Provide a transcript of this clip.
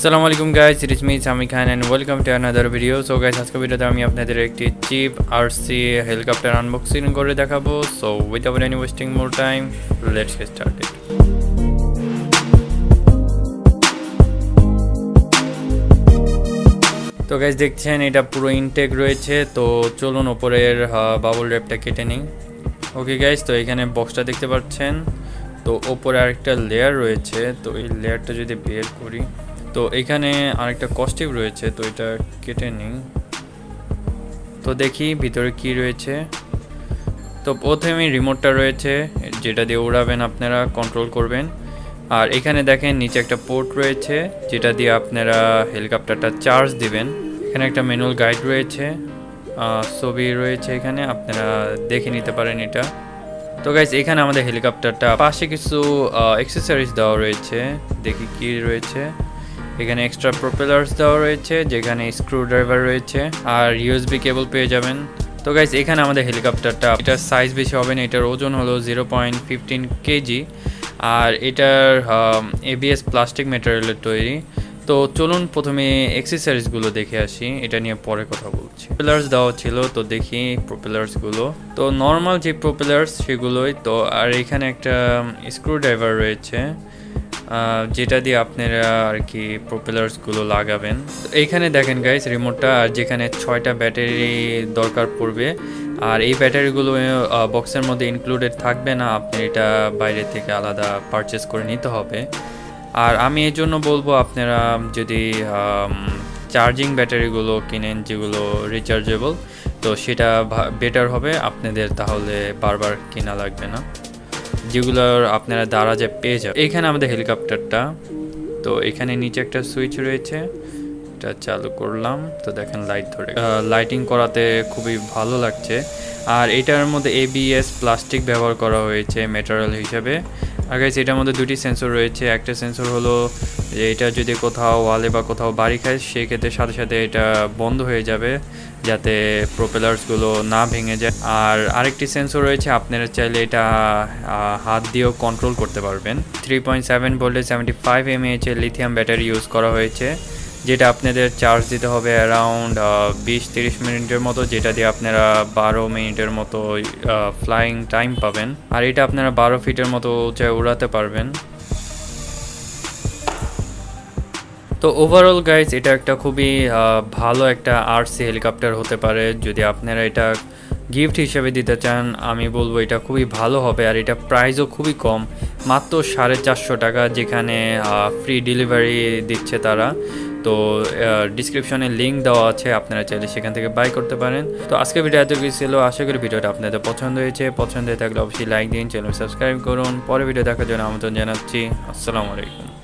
আসসালামু আলাইকুম guys, it is me Shami Khan and welcome to another video. So guys, আজকে ভিডিওতে আমি আপনাদের একটি চিপ আরসি হেলিকপ্টার আনবক্সিং করে দেখাবো. So without any wasting more time, let's get started. তো গাইস দেখছেন এটা পুরো ইনটেক রয়েছে. তো চলুন উপরের বাবল র্যাপটা কেটে নিই. ওকে গাইস, তো এখানে বক্সটা দেখতে পাচ্ছেন. তো উপরে আরেকটা লেয়ার রয়েছে. তো এই লেয়ারটা যদি বের করি, তো এখানে আরেকটা কস্টিপ রয়েছে. তো এটা কেটে নিই. তো দেখি ভিতরে কি রয়েছে. তো প্রথমে রিমোটটা রয়েছে, যেটা দিয়ে উড়াবেন, আপনারা কন্ট্রোল করবেন. আর এখানে দেখেন নিচে একটা পোর্ট রয়েছে, যেটা দিয়ে আপনারা হেলিকপ্টারটা চার্জ দিবেন. এখানে একটা ম্যানুয়াল গাইড রয়েছে, ছবি রয়েছে, এখানে আপনারা দেখে নিতে পারেন এটা. তো গাইস, এখানে আমাদের হেলিকপ্টারটা পাশে কিছু অ্যাক্সেসরিজ দেওয়া রয়েছে. দেখি কি রয়েছে. এখানে এক্সট্রা প্রপেলার্স দেওয়া রয়েছে, যেখানে স্ক্রু ড্রাইভার রয়েছে, আর ইউএসবি কেবল পেয়ে যাবেন. তো গাইস, এখানে আমাদের হেলিকপ্টারটা, এটার সাইজ বেশি হবে না, এটার ওজন হলো 0.15 কেজি, আর এটার এবিএস প্লাস্টিক ম্যাটেরিয়ালের তৈরি. তো চলুন প্রথমে অ্যাক্সেসরিজগুলো দেখে আসি, এটা নিয়ে পরে কথা বলছি. প্রপেলার্স দেওয়া ছিল, তো দেখি প্রপেলার্সগুলো. তো নর্মাল যে প্রপেলার্স সেগুলোই. তো আর এখানে একটা স্ক্রু ড্রাইভার রয়েছে, যেটা দিয়ে আপনারা আর কি প্রপেলার্সগুলো লাগাবেন. এইখানে দেখেন গাইস রিমোটটা, আর যেখানে 6টা ব্যাটারি দরকার পড়বে. আর এই ব্যাটারিগুলো বক্সের মধ্যে ইনক্লুডেড থাকবে না, আপনি এটা বাইরে থেকে আলাদা পারচেস করে নিতে হবে. আর আমি এই জন্য বলবো, আপনারা যদি চার্জিং ব্যাটারিগুলো কিনেন যেগুলো রিচার্জেবল, তো সেটা বেটার হবে আপনাদের, তাহলে বারবার কেনা লাগবে না, যেগুলোর আপনারা দারাজে পেয়ে যাবেন. এখানে আমাদের হেলিকপ্টারটা. তো এখানে নিচে একটা সুইচ রয়েছে, এটা চালু করলাম. তো দেখেন লাইট ধরে, লাইটিং করাতে খুবই ভালো লাগছে. আর এটার মধ্যে এবিএস প্লাস্টিক ব্যবহার করা হয়েছে ম্যাটেরিয়াল হিসেবে. আর গাইস, এটার মধ্যে দুটি সেন্সর রয়েছে. একটা সেন্সর হলো যে এটা যদি কোথাও ওয়ালে বা কোথাও বাড়ি খায়, সেক্ষেত্রে সাথে সাথে এটা বন্ধ হয়ে যাবে, যাতে প্রপেলার্সগুলো না ভেঙে যায়. আর আরেকটি সেন্সর রয়েছে, আপনারা চাইলে এটা হাত দিয়েও কন্ট্রোল করতে পারবেন. 3.7 ভোল্টের 75 mAh এর লিথিয়াম ব্যাটারি ইউজ করা হয়েছে, যেটা আপনাদের চার্জ দিতে হবে অ্যারাউন্ড 20-30 মিনিটের মতো, যেটা দিয়ে আপনারা 12 মিনিটের মতো ফ্লাইং টাইম পাবেন. আর এটা আপনারা 12 ফিটের মতো উঁচায় উড়াতে পারবেন. তো ওভারঅল গাইজ, এটা একটা খুবই ভালো একটা আরসি হেলিকপ্টার হতে পারে. যদি আপনারা এটা গিফট হিসেবে দিতে চান, আমি বলবো এটা খুবই ভালো হবে. আর এটা প্রাইসও খুবই কম, মাত্র 450 টাকা, যেখানে ফ্রি ডেলিভারি দিচ্ছে তারা. তো ডিসক্রিপশনে লিঙ্ক দেওয়া আছে, আপনারা চাইলে সেখান থেকে বাই করতে পারেন. তো আজকে ভিডিও এত কিছু ছিল. আশা করি ভিডিওটা আপনাদের পছন্দ হয়েছে. পছন্দ হয়ে থাকলে অবশ্যই লাইক দিন, চ্যানেল সাবস্ক্রাইব করুন. পরে ভিডিও দেখার জন্য আমন্ত্রণ জানাচ্ছি. আসসালামু আলাইকুম.